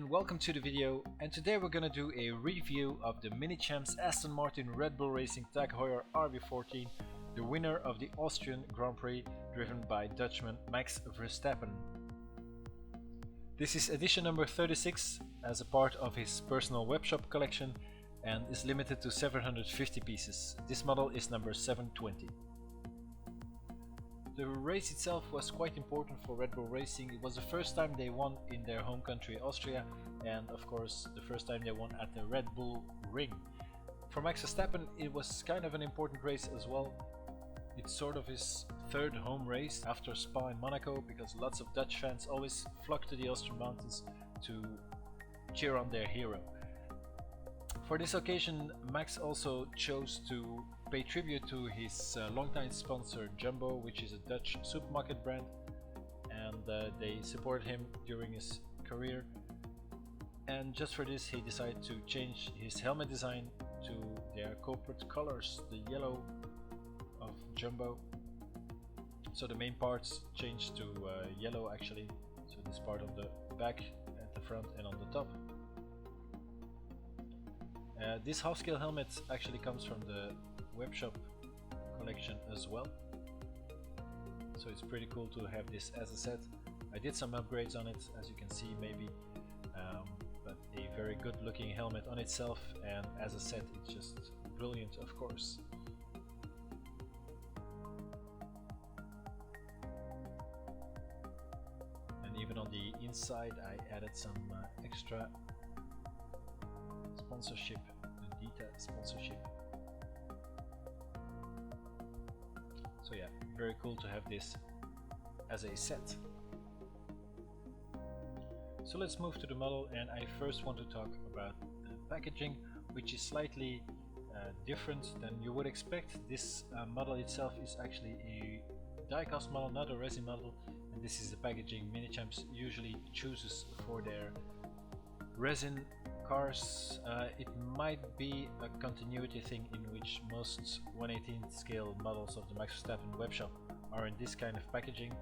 and welcome to the video, and today we're gonna do a review of the Minichamps Aston Martin Red Bull Racing Tag Heuer RB14, the winner of the Austrian Grand Prix driven by Dutchman Max Verstappen. This is edition number 36 as a part of his personal webshop collection and is limited to 750 pieces. This model is number 720. The race itself was quite important for Red Bull Racing. It was the first time they won in their home country Austria, and of course the first time they won at the Red Bull Ring. For Max Verstappen it was kind of an important race as well. It's sort of his third home race after Spa and Monaco, because lots of Dutch fans always flock to the Austrian mountains to cheer on their hero. For this occasion, Max also chose to pay tribute to his longtime sponsor Jumbo, which is a Dutch supermarket brand, and they supported him during his career. And just for this he decided to change his helmet design to their corporate colors, the yellow of Jumbo. So the main parts changed to yellow actually, so this part on the back, at the front and on the top. This half-scale helmet actually comes from the webshop collection as well, so it's pretty cool to have this as a set. I did some upgrades on it, as you can see maybe, but a very good looking helmet on itself, and as a set it's just brilliant, of course. And even on the inside I added some extra sponsorship, the Diecast sponsorship. So yeah, very cool to have this as a set. So let's move to the model, and I first want to talk about the packaging, which is slightly different than you would expect. This model itself is actually a diecast model, not a resin model, and this is the packaging Minichamps usually chooses for their resin cars. It might be a continuity thing in which most 1/18 scale models of the Max Verstappen webshop are in this kind of packaging,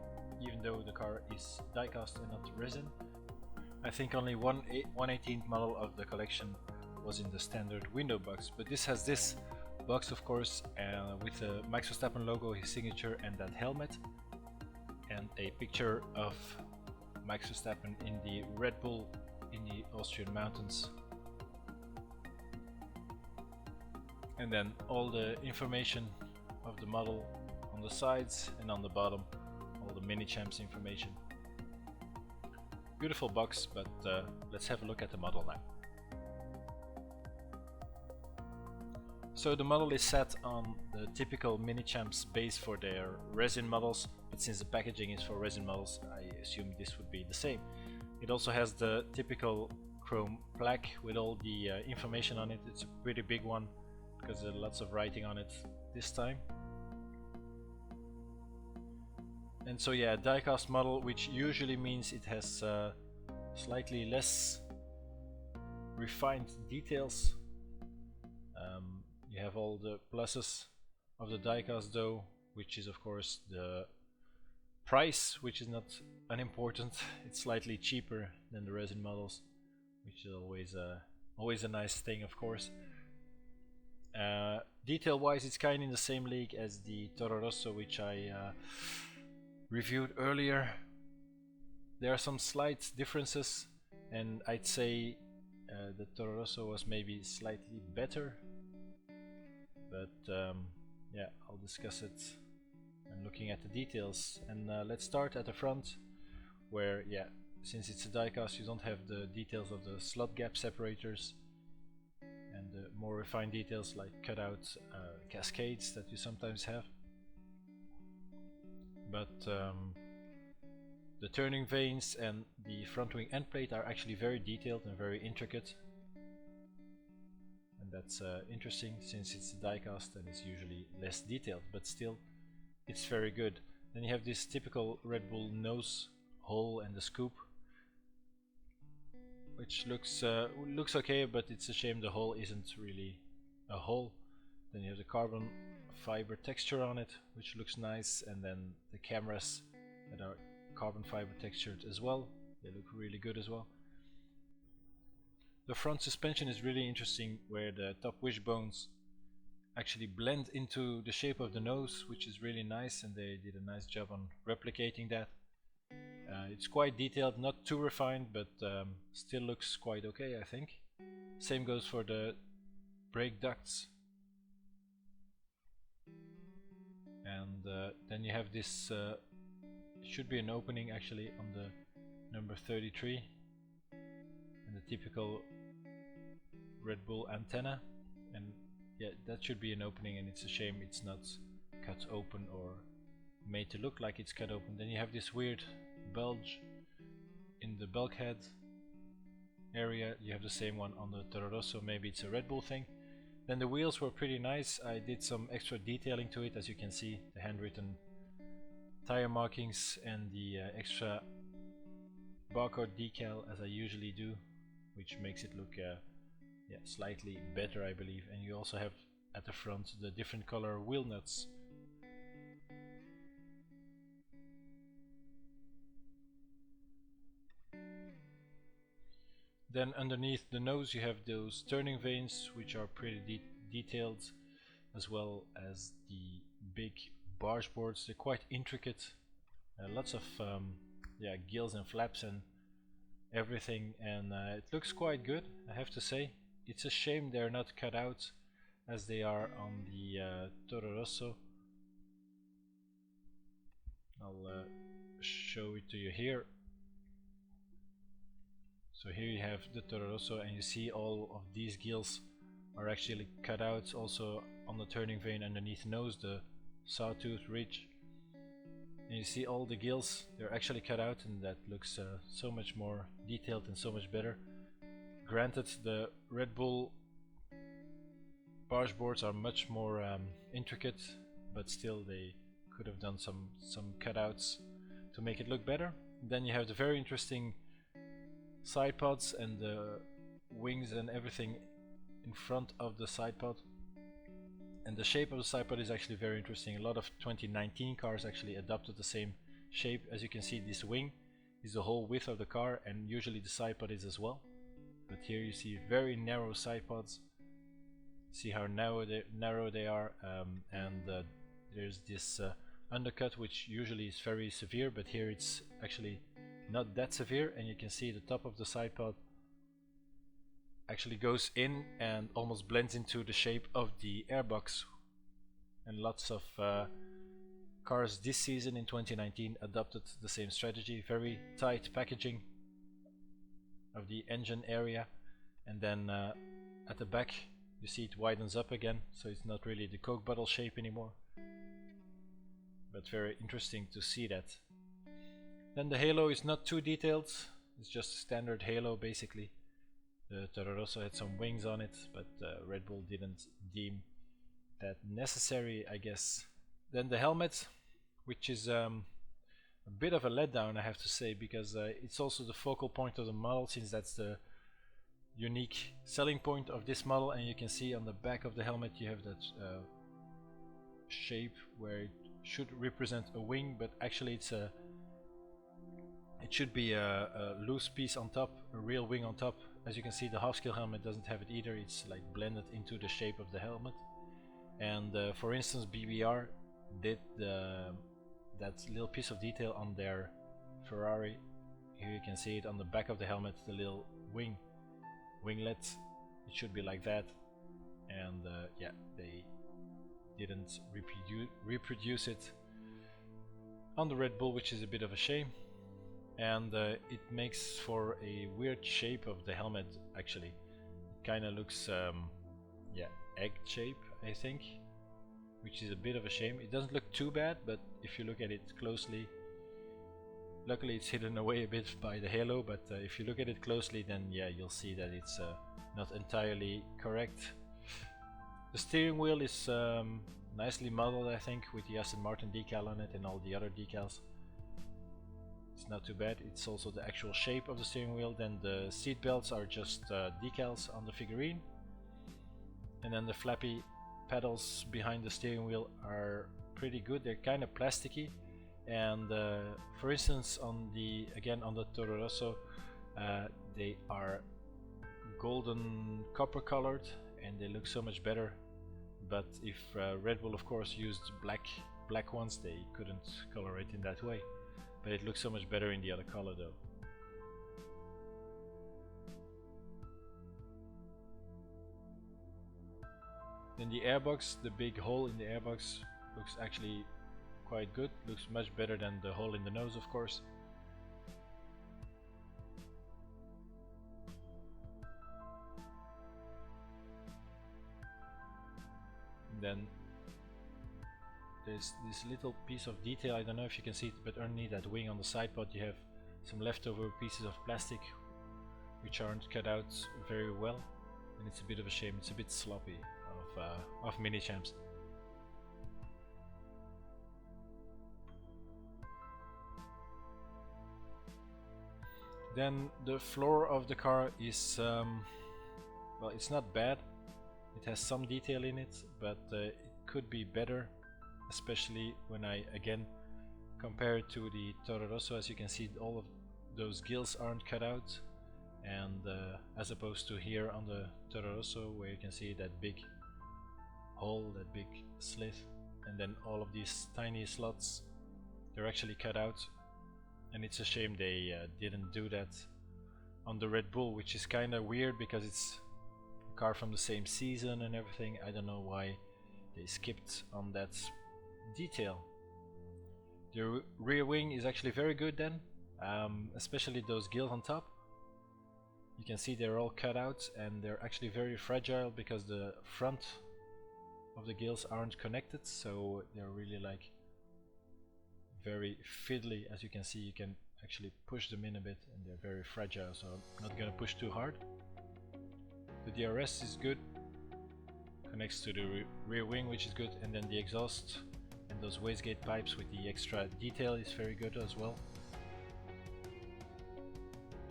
even though the car is diecast and not resin. I think only one 1/18 model of the collection was in the standard window box, but this has this box, of course, with the Max Verstappen logo, his signature and that helmet, and a picture of Max Verstappen in the Red Bull in the Austrian mountains. And then all the information of the model on the sides, and on the bottom all the Minichamps information. Beautiful box, but let's have a look at the model now. So the model is set on the typical Minichamps base for their resin models, but since the packaging is for resin models, I assume this would be the same. It also has the typical chrome plaque with all the information on it. It's a pretty big one because there's lots of writing on it this time. And so yeah, diecast model, which usually means it has slightly less refined details. You have all the pluses of the diecast though, which is of course the price, which is not unimportant. It's slightly cheaper than the resin models, which is always a nice thing, of course. Detail wise it's kind of in the same league as the Toro Rosso, which I reviewed earlier. There are some slight differences, and I'd say the Toro Rosso was maybe slightly better, but yeah, I'll discuss it and looking at the details. And let's start at the front, where yeah, since it's a diecast you don't have the details of the slot gap separators and the more refined details like cutout cascades that you sometimes have. But the turning vanes and the front wing end plate are actually very detailed and very intricate, and that's interesting since it's a diecast and it's usually less detailed, but still it's very good. Then you have this typical Red Bull nose hole and the scoop, which looks okay, but it's a shame the hole isn't really a hole. Then you have the carbon fiber texture on it, which looks nice, and then the cameras that are carbon fiber textured as well, they look really good as well. The front suspension is really interesting, where the top wishbones actually blend into the shape of the nose, which is really nice, and they did a nice job on replicating that. It's quite detailed, not too refined, but still looks quite okay, I think. Same goes for the brake ducts. And then you have this, should be an opening actually on the number 33, and the typical Red Bull antenna, and yeah, that should be an opening, and it's a shame it's not cut open or made to look like it's cut open. Then you have this weird bulge in the bulkhead area. You have the same one on the Toro Rosso, maybe it's a Red Bull thing. Then the wheels were pretty nice. I did some extra detailing to it, as you can see, the handwritten tire markings and the extra barcode decal, as I usually do, which makes it look yeah, slightly better, I believe. And you also have at the front the different color wheel nuts. Then underneath the nose you have those turning vanes, which are pretty detailed, as well as the big barge boards. They're quite intricate, lots of yeah, gills and flaps and everything, and it looks quite good, I have to say. It's a shame they're not cut out as they are on the Toro Rosso. I'll show it to you here. So here you have the Toro Rosso, and you see all of these gills are actually cut out. Also on the turning vane underneath the nose, the sawtooth ridge, and you see all the gills, they're actually cut out, and that looks so much more detailed and so much better. Granted, the Red Bull barge boards are much more intricate, but still they could have done some cutouts to make it look better. Then you have the very interesting side pods and the wings and everything in front of the side pod. And the shape of the side pod is actually very interesting. A lot of 2019 cars actually adopted the same shape. As you can see, this wing is the whole width of the car, and usually the side pod is as well. But here you see very narrow side pods. See how narrow they are, and there's this undercut, which usually is very severe, but here it's actually not that severe, and you can see the top of the side pod actually goes in and almost blends into the shape of the Airbox. And lots of cars this season in 2019 adopted the same strategy. Very tight packaging of the engine area, and then at the back you see it widens up again, so it's not really the Coke bottle shape anymore, but very interesting to see that. Then the halo is not too detailed, it's just a standard halo basically. The Toro Rosso had some wings on it, but Red Bull didn't deem that necessary, I guess. Then the helmet, which is a bit of a letdown, I have to say, because it's also the focal point of the model, since that's the unique selling point of this model. And you can see on the back of the helmet you have that shape where it should represent a wing, but actually it should be a loose piece on top, a real wing on top. As you can see, the half-scale helmet doesn't have it either. It's like blended into the shape of the helmet. And for instance, BBR did that little piece of detail on their Ferrari. Here you can see it on the back of the helmet, the little winglet. It should be like that. And yeah, they didn't reproduce it on the Red Bull, which is a bit of a shame. And it makes for a weird shape of the helmet actually. It kind of looks yeah, egg shape, I think, which is a bit of a shame. It doesn't look too bad, but if you look at it closely, luckily it's hidden away a bit by the halo, but if you look at it closely, then yeah, you'll see that it's not entirely correct. The steering wheel is nicely modeled, I think, with the Aston Martin decal on it and all the other decals. It's not too bad. It's also the actual shape of the steering wheel. Then the seat belts are just decals on the figurine, and then the flappy pedals behind the steering wheel are pretty good. They're kind of plasticky, and for instance on the Toro Rosso, they are golden copper colored, and they look so much better. But if Red Bull of course used black ones, they couldn't color it in that way. But it looks so much better in the other color though. Then the airbox, the big hole in the airbox looks actually quite good. Looks much better than the hole in the nose, of course. And then there's this little piece of detail, I don't know if you can see it, but underneath that wing on the side pod you have some leftover pieces of plastic which aren't cut out very well, and it's a bit of a shame. It's a bit sloppy of Minichamps. Then the floor of the car is well, it's not bad. It has some detail in it, but it could be better, especially when I again compare it to the Toro Rosso. As you can see, all of those gills aren't cut out, and as opposed to here on the Toro Rosso, where you can see that big hole, that big slit, and then all of these tiny slots, they're actually cut out. And it's a shame they didn't do that on the Red Bull, which is kind of weird because it's a car from the same season and everything. I don't know why they skipped on that detail. The rear wing is actually very good then, especially those gills on top. You can see they're all cut out, and they're actually very fragile because the front of the gills aren't connected, so they're really like very fiddly. As you can see, you can actually push them in a bit and they're very fragile, so I'm not gonna push too hard. The DRS is good, connects to the rear wing, which is good, and then the exhaust and those wastegate pipes with the extra detail is very good as well.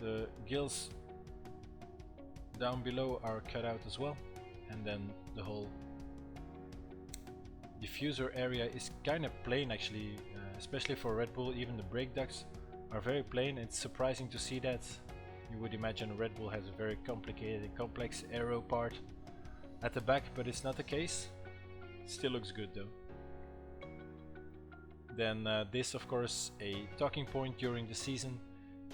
The gills down below are cut out as well, and then the whole diffuser area is kind of plain actually, especially for Red Bull. Even the brake ducts are very plain. It's surprising to see that. You would imagine Red Bull has a very complicated and complex aero part at the back, but it's not the case. Still looks good though. Then this, of course, a talking point during the season,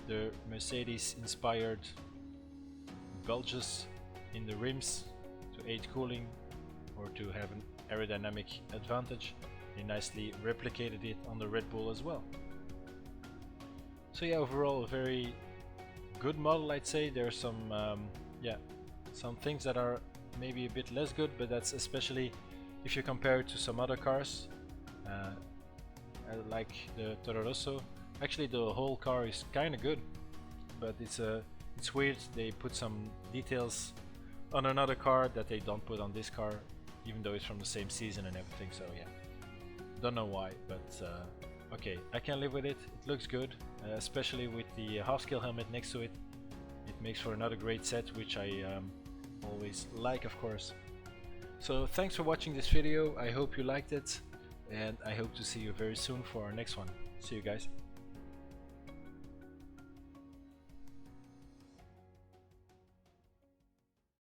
the Mercedes inspired bulges in the rims to aid cooling or to have an aerodynamic advantage. They nicely replicated it on the Red Bull as well. So yeah, overall a very good model, I'd say. There are some some things that are maybe a bit less good, but that's especially if you compare it to some other cars like the Toro Rosso. Actually the whole car is kinda good, but it's weird they put some details on another car that they don't put on this car, even though it's from the same season and everything. So yeah, don't know why, but okay, I can live with it. It looks good, especially with the half-scale helmet next to it. It makes for another great set, which I always like, of course. So thanks for watching this video. I hope you liked it, and I hope to see you very soon for our next one. See you guys.